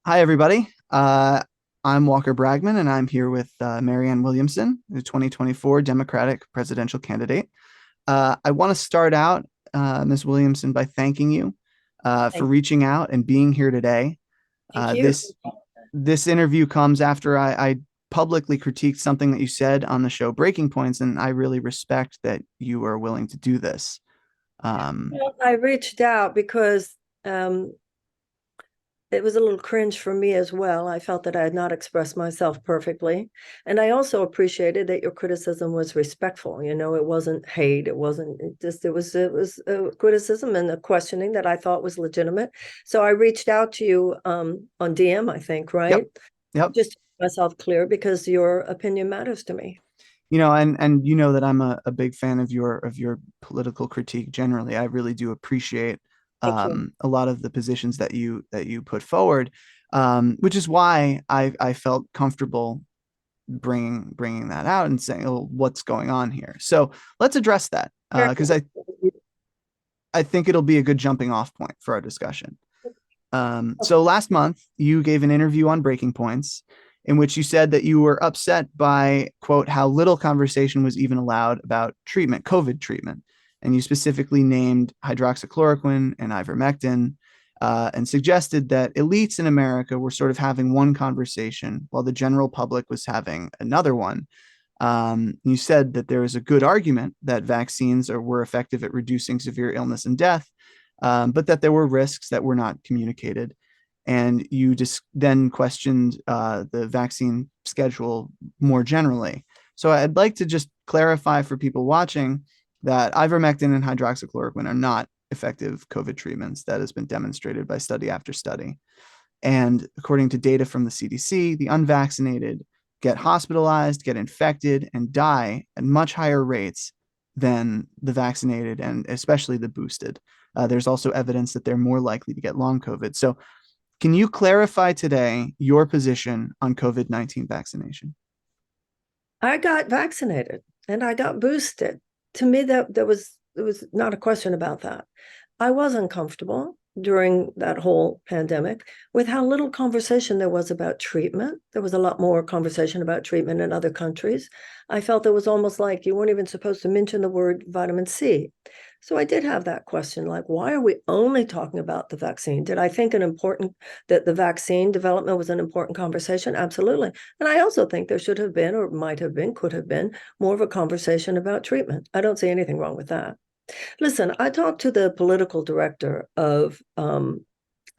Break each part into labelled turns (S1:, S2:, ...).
S1: Hi, everybody. I'm Walker Bragman, and I'm here with Marianne Williamson, the 2024 Democratic presidential candidate. I want to start out, Ms. Williamson, by thanking you for
S2: Thank,
S1: reaching out and being here today.
S2: thank you.
S1: This interview comes after I publicly critiqued something that you said on the show Breaking Points, and I really respect that you are willing to do this. Um,
S2: Well, I reached out because um, it was a little cringe for me as well. I felt that I had not expressed myself perfectly. And I also appreciated that your criticism was respectful. You know, it wasn't hate. It was a criticism and a questioning that I thought was legitimate. So I reached out to you on DM, I think, right?
S1: yep, yep.
S2: Just to make myself clear because your opinion matters to me.
S1: And you know that I'm a big fan of your political critique generally. I really do appreciate
S2: Thank you.
S1: a lot of the positions that you put forward, which is why I felt comfortable bringing that out and saying, "Oh, what's going on here?" So let's address that because I think it'll be a good jumping off point for our discussion. So last month, you gave an interview on Breaking Points in which you said that you were upset by, quote, how little conversation was even allowed about treatment, COVID treatment. And you specifically named hydroxychloroquine and ivermectin and suggested that elites in America were sort of having one conversation while the general public was having another one. You said that there is a good argument that vaccines were effective at reducing severe illness and death, but that there were risks that were not communicated. And you just then questioned the vaccine schedule more generally. So I'd like to just clarify for people watching that ivermectin and hydroxychloroquine are not effective COVID treatments. That has been demonstrated by study after study. And according to data from the CDC, the unvaccinated get hospitalized, get infected, and die at much higher rates than the vaccinated and especially the boosted. There's also evidence that they're more likely to get long COVID. So, can you clarify today your position on COVID-19 vaccination?
S2: I got vaccinated and I got boosted. To me, that there was not a question about that. I was uncomfortable during that whole pandemic with how little conversation there was about treatment. There was a lot more conversation about treatment in other countries. I felt it was almost like you weren't even supposed to mention the word vitamin C. So I did have that question, like, why are we only talking about the vaccine? Did I think that the vaccine development was an important conversation? Absolutely. And I also think there should have been, or might have been, could have been more of a conversation about treatment. I don't see anything wrong with that. Listen, I talked to the political director of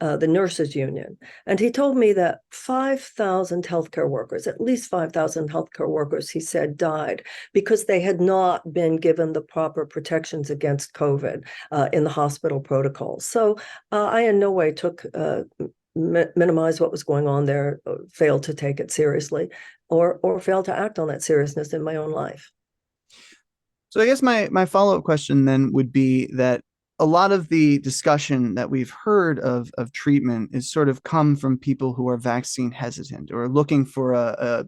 S2: the nurses union, and he told me that 5,000 healthcare workers, at least 5,000 healthcare workers, he said, died because they had not been given the proper protections against COVID in the hospital protocols. So I in no way took minimize what was going on there, failed to take it seriously, or failed to act on that seriousness in my own life.
S1: So I guess my follow-up question then would be that a lot of the discussion that we've heard of treatment is sort of come from people who are vaccine hesitant or looking for a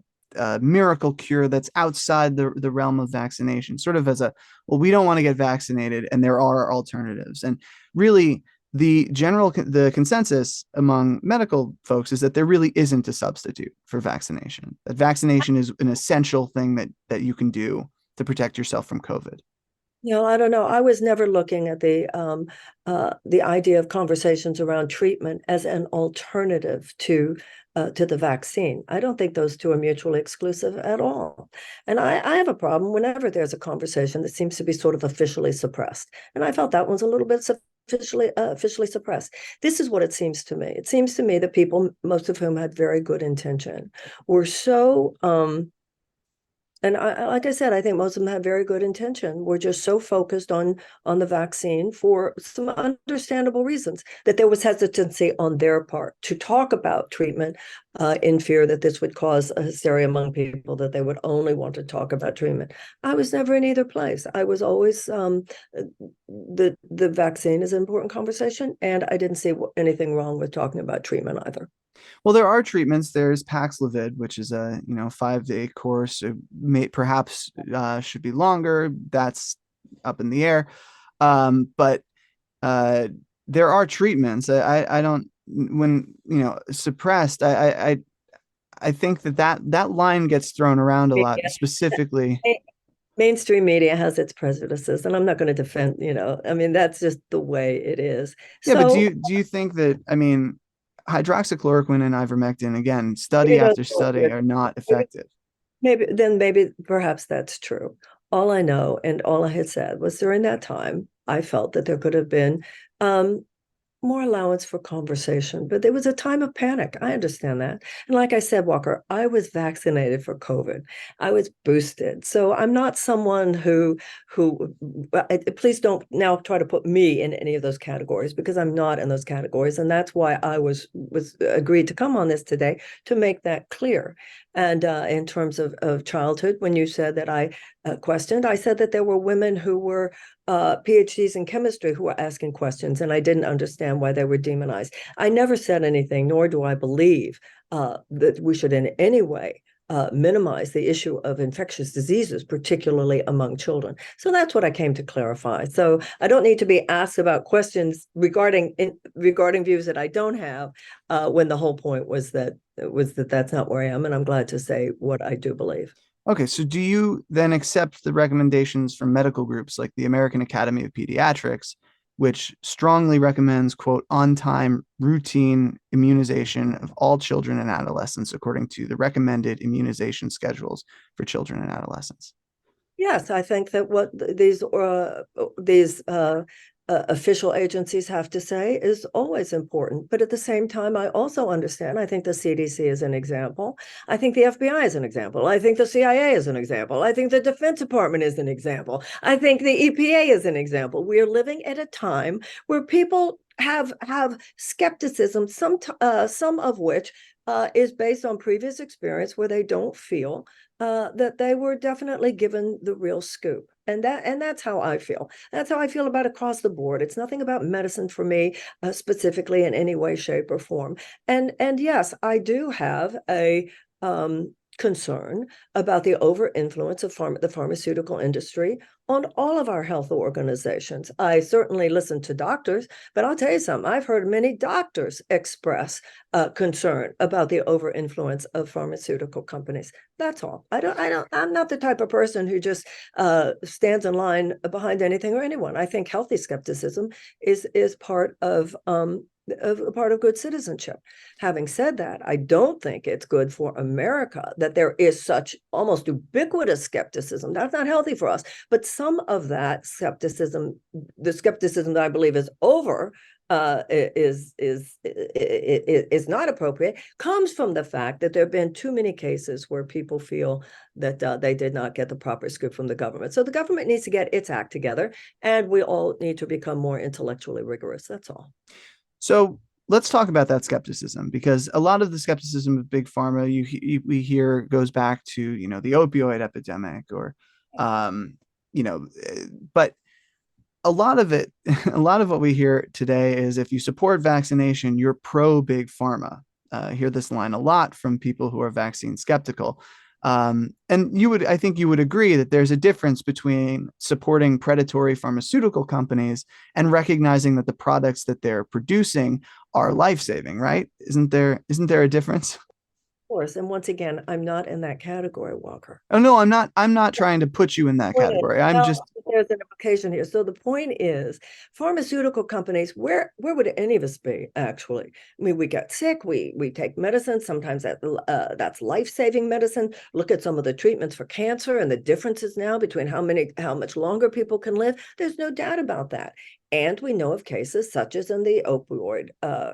S1: miracle cure that's outside the realm of vaccination, sort of as well, we don't want to get vaccinated and there are alternatives. And really, the consensus among medical folks is that there really isn't a substitute for vaccination. That vaccination is an essential thing that you can do to protect yourself from COVID.
S2: I don't know. I was never looking at the idea of conversations around treatment as an alternative to the vaccine. I don't think those two are mutually exclusive at all. And I have a problem whenever there's a conversation that seems to be sort of officially suppressed. And I felt that one's a little bit officially suppressed. This is what it seems to me. It seems to me that people, most of whom had very good intention, were so and like I said, I think most of them have very good intention. We're just so focused on the vaccine for some understandable reasons that there was hesitancy on their part to talk about treatment in fear that this would cause a hysteria among people, that they would only want to talk about treatment. I was never in either place. I was always the vaccine is an important conversation, and I didn't see anything wrong with talking about treatment either.
S1: Well, there are treatments. There's Paxlovid, which is a 5-day course. It may perhaps should be longer. That's up in the air. But there are treatments. I don't when suppressed, I think that line gets thrown around a lot, specifically.
S2: Mainstream media has its prejudices, and I'm not going to defend, I mean, that's just the way it is.
S1: Yeah, but do
S2: So
S1: you think that, I mean, hydroxychloroquine and ivermectin, again,
S2: maybe
S1: study
S2: those
S1: after
S2: don't
S1: study,
S2: work.
S1: are not
S2: Maybe,
S1: effective?
S2: maybe perhaps that's true. All I know and all I had said was during that time, I felt that there could have been um, more allowance for conversation, but there was a time of panic. I understand that. And like I said, Walker, I was vaccinated for COVID. I was boosted. So I'm not someone who please don't now try to put me in any of those categories, because I'm not in those categories. And that's why I was agreed to come on this today, to make that clear. And in terms of childhood, when you said that I questioned, I said that there were women who were PhDs in chemistry who were asking questions, and I didn't understand why they were demonized. I never said anything, nor do I believe that we should in any way minimize the issue of infectious diseases, particularly among children. So that's what I came to clarify. So I don't need to be asked about questions regarding views that I don't have, when the whole point was that that's not where I am, and I'm glad to say what I do believe.
S1: Okay, so do you then accept the recommendations from medical groups like the American Academy of Pediatrics, which strongly recommends, quote, on time routine immunization of all children and adolescents according to the recommended immunization schedules for children and adolescents?
S2: Yes, I think that what these official agencies have to say is always important. But at the same time, I also understand. I think the CDC is an example. I think the FBI is an example. I think the CIA is an example. I think the Defense Department is an example. I think the EPA is an example. We are living at a time where people have skepticism, some of which is based on previous experience, where they don't feel that they were definitely given the real scoop. And that's how I feel. That's how I feel about across the board. It's nothing about medicine for me, specifically in any way, shape, or form. And yes, I do have a concern about the over influence of the pharmaceutical industry on all of our health organizations. I certainly listen to doctors, but I'll tell you something. I've heard many doctors express concern about the over influence of pharmaceutical companies. That's all. I'm not the type of person who just stands in line behind anything or anyone. I think healthy skepticism is part of a part of good citizenship. Having said that, I don't think it's good for America that there is such almost ubiquitous skepticism. That's not healthy for us. But some of that skepticism, the skepticism that I believe is over, is not appropriate, comes from the fact that there have been too many cases where people feel that they did not get the proper scoop from the government. So the government needs to get its act together, and we all need to become more intellectually rigorous. That's all.
S1: So let's talk about that skepticism, because a lot of the skepticism of big pharma we hear goes back to the opioid epidemic, or um, you know, but a lot of it, a lot of what we hear today is, if you support vaccination, you're pro big pharma. I hear this line a lot from people who are vaccine skeptical. And I think you would agree that there's a difference between supporting predatory pharmaceutical companies and recognizing that the products that they're producing are life-saving, right? Isn't there a difference?
S2: Course, and once again, I'm not in that category, Walker.
S1: Oh no, I'm not trying to put you in that
S2: Point is,
S1: category. I'm
S2: well,
S1: just
S2: there's an implication here. So the point is, pharmaceutical companies, where would any of us be actually? I mean, we get sick, we take medicine. Sometimes that's life-saving medicine. Look at some of the treatments for cancer and the differences now between how much longer people can live. There's no doubt about that. And we know of cases such as in the opioid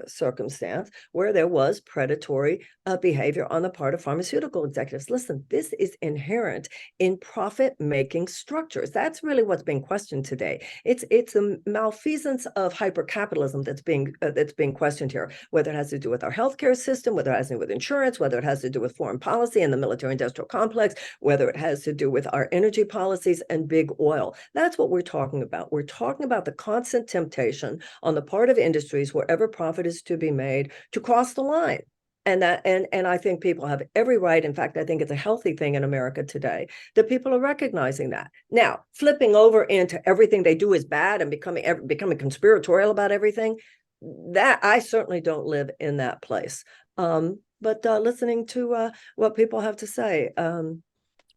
S2: circumstance, where there was predatory behavior on the part of pharmaceutical executives. Listen, this is inherent in profit-making structures. That's really what's being questioned today. It's a malfeasance of hypercapitalism that's being questioned here, whether it has to do with our healthcare system, whether it has to do with insurance, whether it has to do with foreign policy and the military-industrial complex, whether it has to do with our energy policies and big oil. That's what we're talking about. We're talking about the constant temptation on the part of industries, wherever profit is to be made, to cross the line. And I think people have every right. In fact, I think it's a healthy thing in America today that people are recognizing that. Now, flipping over into everything they do is bad and becoming conspiratorial about everything, that I certainly don't live in that place. But listening to what people have to say,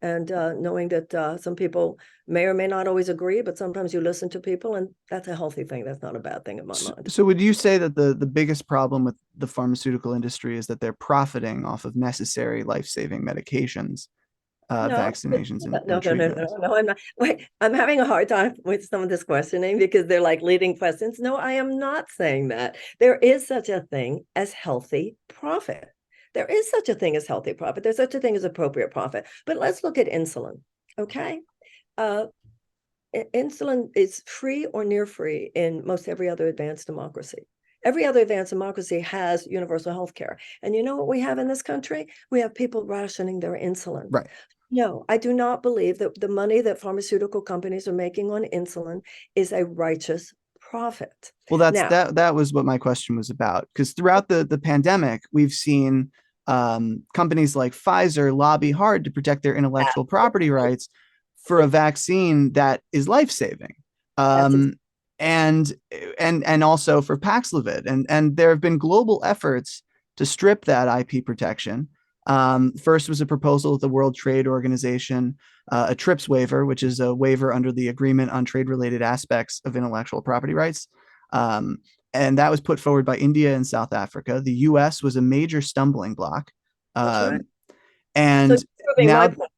S2: and knowing that some people may or may not always agree, but sometimes you listen to people, and that's a healthy thing. That's not a bad thing in my
S1: So,
S2: mind.
S1: so would you say that the biggest problem with the pharmaceutical industry is that they're profiting off of necessary life-saving medications,
S2: No,
S1: vaccinations,
S2: no,
S1: and
S2: no, no, no,
S1: treatments?
S2: no. I'm not. Wait, I'm having a hard time with some of this questioning because they're like leading questions. No, I am not saying that. There is such a thing as healthy profit. There is such a thing as healthy profit. There's such a thing as appropriate profit. But let's look at insulin. Okay. Uh, Insulin is free or near free in most every other advanced democracy. Every other advanced democracy has universal health care. And you know what we have in this country? We have people rationing their insulin.
S1: Right.
S2: No, I do not believe that the money that pharmaceutical companies are making on insulin is a righteous profit.
S1: Well, that's
S2: Now,
S1: that was what my question was about. Because throughout the pandemic, we've seen companies like Pfizer lobby hard to protect their intellectual property rights for a vaccine that is life-saving.
S2: that's
S1: Um, and and also for Paxlovid. And there have been global efforts to strip that IP protection. First was a proposal with the World Trade Organization, a TRIPS waiver, which is a waiver under the Agreement on Trade-Related Aspects of Intellectual Property Rights. Um, and that was put forward by India and South Africa. The US was a major stumbling block.
S2: right.
S1: Um,
S2: So
S1: and
S2: you're proving my
S1: now,
S2: point.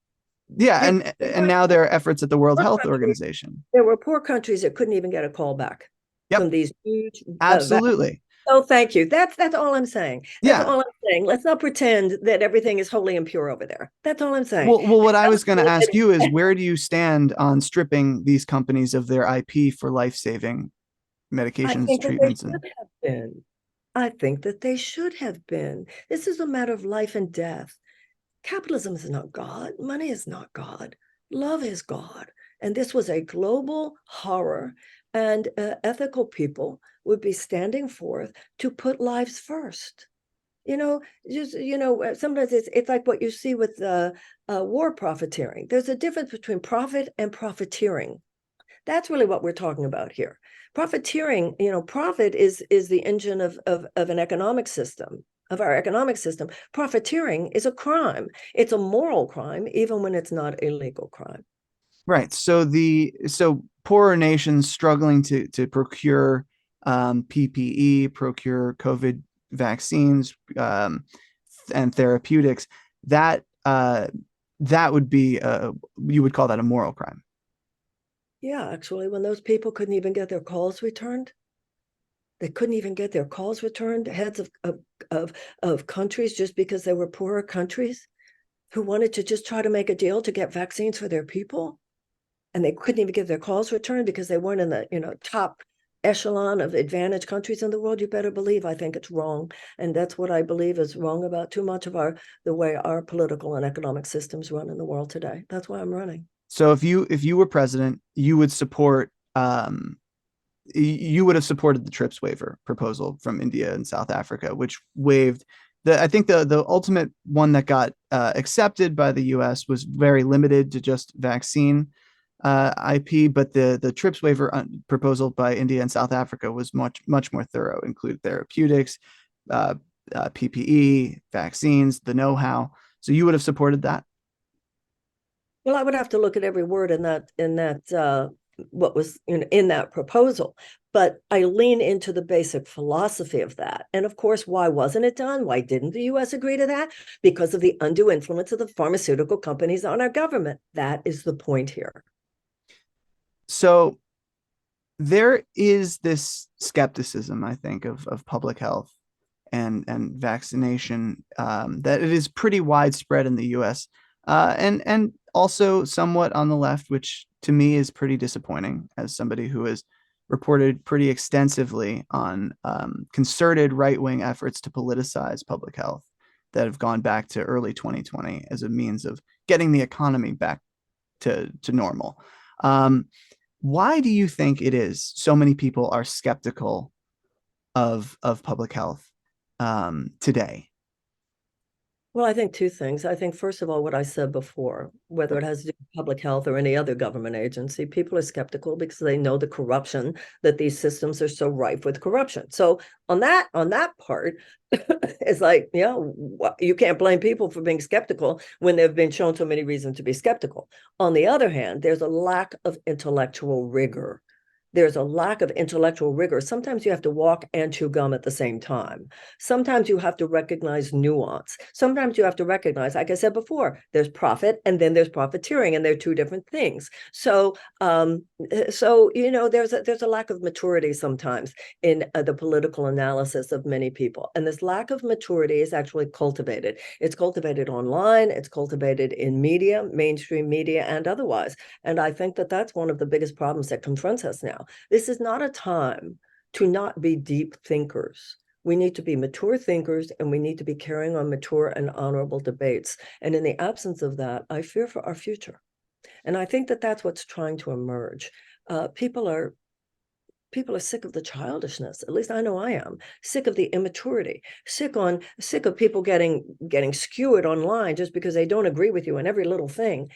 S1: yeah,
S2: You're
S1: and now there are efforts at the World
S2: poor
S1: Health
S2: countries.
S1: Organization.
S2: There were poor countries that couldn't even get a call back
S1: Yep,
S2: from these huge
S1: absolutely.
S2: oh, thank you. That's all I'm saying. That's
S1: Yeah.
S2: all I'm saying. Let's not pretend that everything is holy and pure over there. That's all I'm saying.
S1: Well, what I was going to ask you is where do you stand on stripping these companies of their IP for life-saving
S2: I
S1: medications,
S2: think that they
S1: treatments, and
S2: should have been. I think that they should have been. This is a matter of life and death. Capitalism is not God. Money is not God. Love is God. And this was a global horror, and ethical people would be standing forth to put lives first. Just sometimes it's like what you see with war profiteering. There's a difference between profit and profiteering. That's really what we're talking about here. Profiteering, profit is the engine of an economic system, of our economic system. Profiteering is a crime. It's a moral crime, even when it's not a legal crime.
S1: right. So poorer nations struggling to procure PPE, procure COVID vaccines, and therapeutics. That that would be you would call that a moral crime.
S2: Yeah, actually, when those people couldn't even get their calls returned, they couldn't even get their calls returned, heads of countries, just because they were poorer countries who wanted to just try to make a deal to get vaccines for their people, and they couldn't even get their calls returned because they weren't in the top echelon of advantaged countries in the world. You better believe I think it's wrong, and that's what I believe is wrong about too much of the way our political and economic systems run in the world today. That's why I'm running.
S1: So if you were president, you would support you would have supported the TRIPS waiver proposal from India and South Africa, which waived I think the ultimate one that got accepted by the U.S. was very limited to just vaccine IP, but the TRIPS waiver proposal by India and South Africa was much more thorough, included therapeutics, uh, PPE, vaccines, the know-how. So you would have supported that.
S2: Well, I would have to look at every word in that what was in that proposal, but I lean into the basic philosophy of that. And of course, why wasn't it done? Why didn't the US agree to that? Because of the undue influence of the pharmaceutical companies on our government. That is the point here.
S1: So there is this skepticism, I think, of public health and vaccination that it is pretty widespread in the U.S. And also somewhat on the left, which to me is pretty disappointing as somebody who has reported pretty extensively on concerted right-wing efforts to politicize public health that have gone back to early 2020 as a means of getting the economy back to normal. Um, why do you think it is so many people are skeptical of public health today?
S2: Well, I think two things. I think, first of all, what I said before, whether it has to do with public health or any other government agency, people are skeptical because they know the corruption, that these systems are so rife with corruption. So on that part, it's like, yeah, you can't blame people for being skeptical when they've been shown so many reasons to be skeptical. On the other hand, there's a lack of intellectual rigor. There's a lack of intellectual rigor. Sometimes you have to walk and chew gum at the same time. Sometimes you have to recognize nuance. Sometimes you have to recognize, like I said before, there's profit and then there's profiteering, and they're two different things. So there's a lack of maturity sometimes in the political analysis of many people, and this lack of maturity is actually cultivated. It's cultivated online. It's cultivated in media, mainstream media, and otherwise. And I think that that's one of the biggest problems that confronts us now. This is not a time to not be deep thinkers. We need to be mature thinkers, and we need to be carrying on mature and honorable debates. And in the absence of that, I fear for our future. And I think that that's what's trying to emerge. People are sick of the childishness. At least I know I am sick of the immaturity, sick of people getting skewered online just because they don't agree with you on every little thing.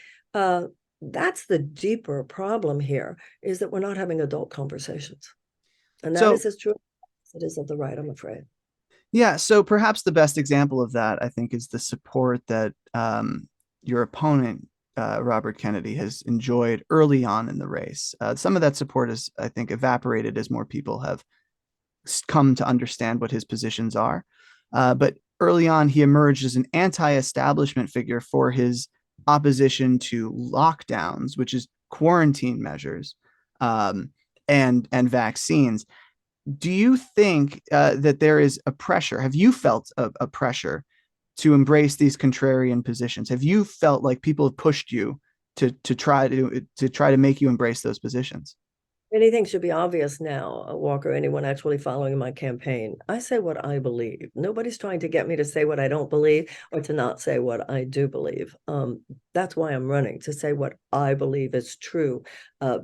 S2: That's the deeper problem here, is that we're not having adult conversations. And that
S1: So
S2: is as true as it is of the right, I'm afraid.
S1: yeah, so perhaps the best example of that, I think, is the support that your opponent, Robert Kennedy, has enjoyed early on in the race. Some of that support has, I think, evaporated as more people have come to understand what his positions are. But early on, he emerged as an anti-establishment figure for his opposition to lockdowns, which is quarantine measures, um, and vaccines. Do you think that there is a pressure? Have you felt a pressure to embrace these contrarian positions? Have you felt like people have pushed you to try to make you embrace those positions?
S2: Anything should be obvious now, Walker, anyone actually following my campaign. I say what I believe. Nobody's trying to get me to say what I don't believe or to not say what I do believe. That's why I'm running, to say what I believe is true,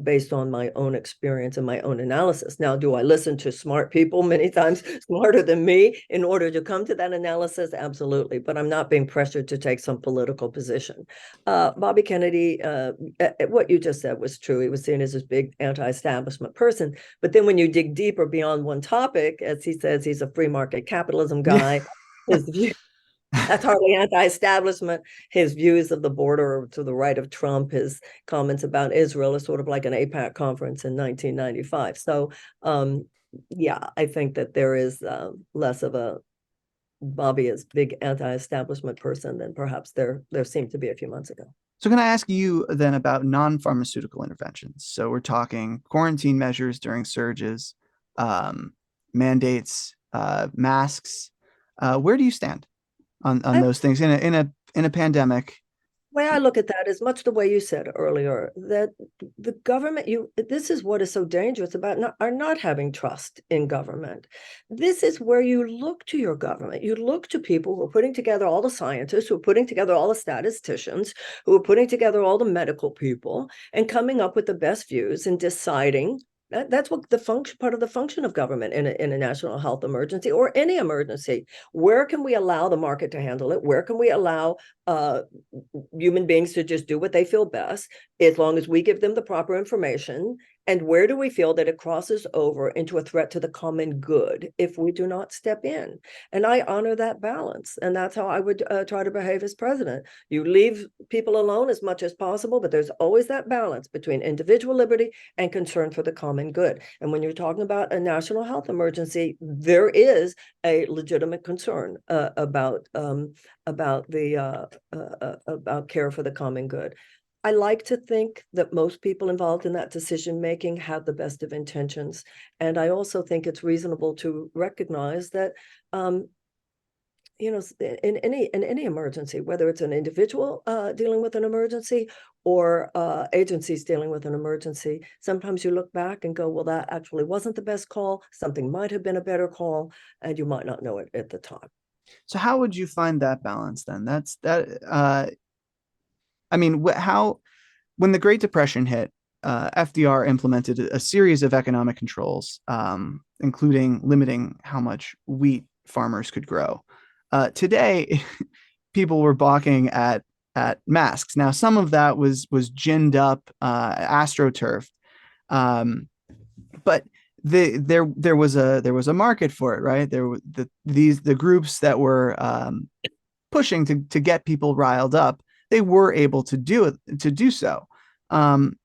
S2: based on my own experience and my own analysis. Now, do I listen to smart people, many times smarter than me, in order to come to that analysis? Absolutely. But I'm not being pressured to take some political position. Bobby Kennedy, what you just said was true. He was seen as this big anti-establishment person. But then when you dig deeper beyond one topic, as he says, he's a free market capitalism
S1: Yeah.
S2: guy. His view, that's hardly anti-establishment. His views of the border to the right of Trump, his comments about Israel is sort of like an APAC conference in 1995. So, yeah, I think that there is less of a Bobby is big anti-establishment person than perhaps there seemed to be a few months ago.
S1: So can I ask you then about non-pharmaceutical interventions? So we're talking quarantine measures during surges, um, mandates, masks. Where do you stand on
S2: I
S1: those things in a pandemic?
S2: way I look at that is much the way you said earlier, that the government, this is what is so dangerous about not having trust in government. This is where you look to your government. You look to people who are putting together all the scientists, who are putting together all the statisticians, who are putting together all the medical people and coming up with the best views and deciding. That's what the function, part of the function of government in a national health emergency or any emergency. Where can we allow the market to handle it? Where can we allow human beings to just do what they feel best, as long as we give them the proper information? And where do we feel that it crosses over into a threat to the common good if we do not step in? And I honor that balance. And that's how I would try to behave as president. You leave people alone as much as possible, but there's always that balance between individual liberty and concern for the common good. And when you're talking about a national health emergency, there is a legitimate concern about about care for the common good. I like to think that most people involved in that decision making have the best of intentions, and I also think it's reasonable to recognize that, in any emergency, whether it's an individual dealing with an emergency or agencies dealing with an emergency, sometimes you look back and go, well, that actually wasn't the best call. Something might have been a better call, and you might not know it at the time.
S1: So how would you find that balance then? That's that. I mean, how when the Great Depression hit, FDR implemented a series of economic controls, including limiting how much wheat farmers could grow. Today, people were balking at masks. Now, some of that was ginned up, astroturfed, but there was a market for it, right? There were the groups that were pushing to get people riled up. They were able to do so. Um,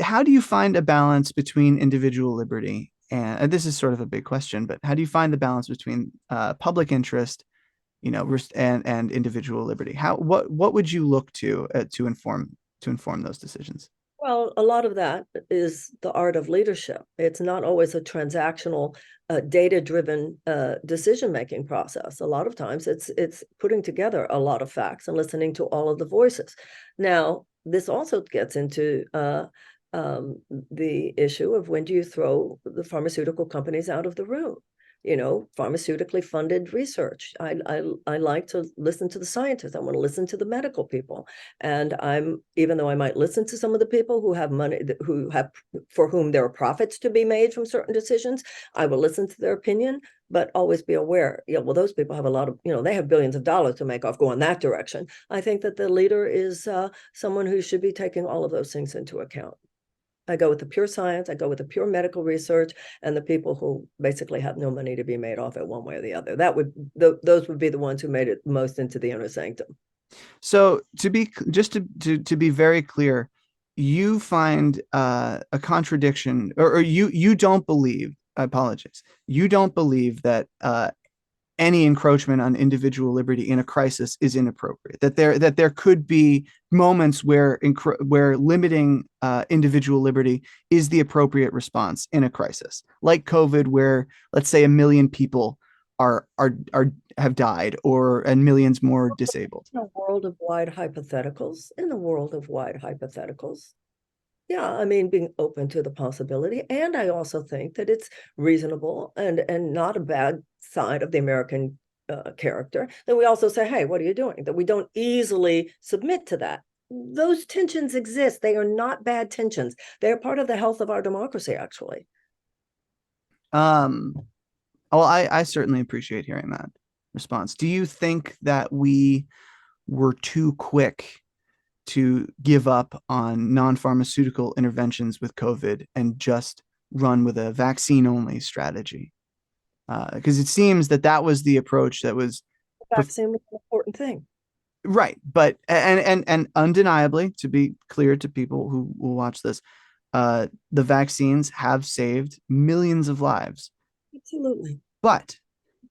S1: how do you find a balance between individual liberty and this is sort of a big question, but how do you find the balance between public interest, and individual liberty? What would you look to inform those decisions?
S2: Well, a lot of that is the art of leadership. It's not always a transactional, data-driven decision-making process. A lot of times, it's putting together a lot of facts and listening to all of the voices. Now, this also gets into the issue of when do you throw the pharmaceutical companies out of the room? Pharmaceutically funded research. I like to listen to the scientists. I want to listen to the medical people. And even though I might listen to some of the people who have money, for whom there are profits to be made from certain decisions, I will listen to their opinion, but always be aware, well, those people have a lot of, they have billions of dollars to make off going that direction. I think that the leader is someone who should be taking all of those things into account. I go with the pure science, I go with the pure medical research, and the people who basically have no money to be made off it one way or the other. Those would be the ones who made it most into the inner sanctum.
S1: So to be very clear, you find a contradiction, or you don't believe. I apologize. You don't believe that any encroachment on individual liberty in a crisis is inappropriate. That there could be moments where limiting individual liberty is the appropriate response in a crisis, like COVID, where let's say 1 million people are have died, and millions more disabled.
S2: In a world of wide hypotheticals, yeah, I mean, being open to the possibility. And I also think that it's reasonable and not a bad side of the American character that we also say, hey, what are you doing? That we don't easily submit to that. Those tensions exist. They are not bad tensions. They are part of the health of our democracy, actually.
S1: Um, well, I certainly appreciate hearing that response. Do you think that we were too quick to give up on non-pharmaceutical interventions with COVID and just run with a vaccine-only strategy? Because it seems that was the approach that was
S2: The vaccine was an important thing.
S1: right, but and undeniably, to be clear to people who will watch this, the vaccines have saved millions of lives.
S2: Absolutely.
S1: But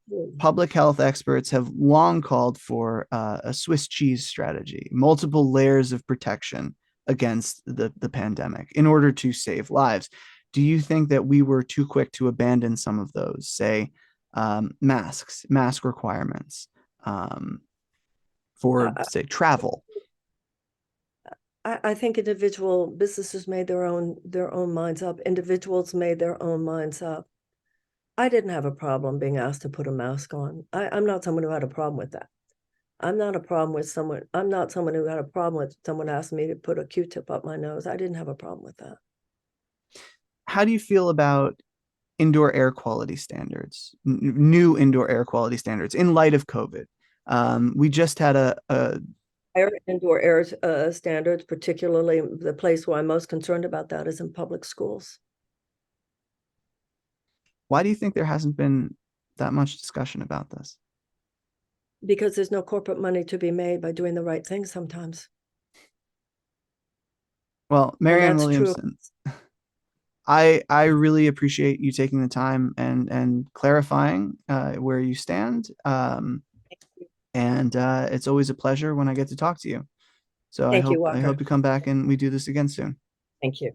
S2: Absolutely.
S1: public health experts have long called for a Swiss cheese strategy, multiple layers of protection against the pandemic in order to save lives. Do you think that we were too quick to abandon some of those, say, mask requirements, for,
S2: I,
S1: say, travel?
S2: I think individual businesses made their own minds up. Individuals made their own minds up. I didn't have a problem being asked to put a mask on. I'm not someone who had a problem with that. I'm not someone who had a problem with someone asking me to put a Q-tip up my nose. I didn't have a problem with that.
S1: How do you feel about indoor air quality standards, new indoor air quality standards in light of COVID? We just had a
S2: Higher indoor air standards, particularly the place where I'm most concerned about that is in public schools.
S1: Why do you think there hasn't been that much discussion about this?
S2: Because there's no corporate money to be made by doing the right thing sometimes.
S1: Well,
S2: And
S1: Marianne
S2: that's true.
S1: Williamson, I really appreciate you taking the time and clarifying where you stand. And it's always a pleasure when I get to talk to you. So
S2: Thank you,
S1: I hope
S2: Walker.
S1: you come back and we do this again soon.
S2: Thank you.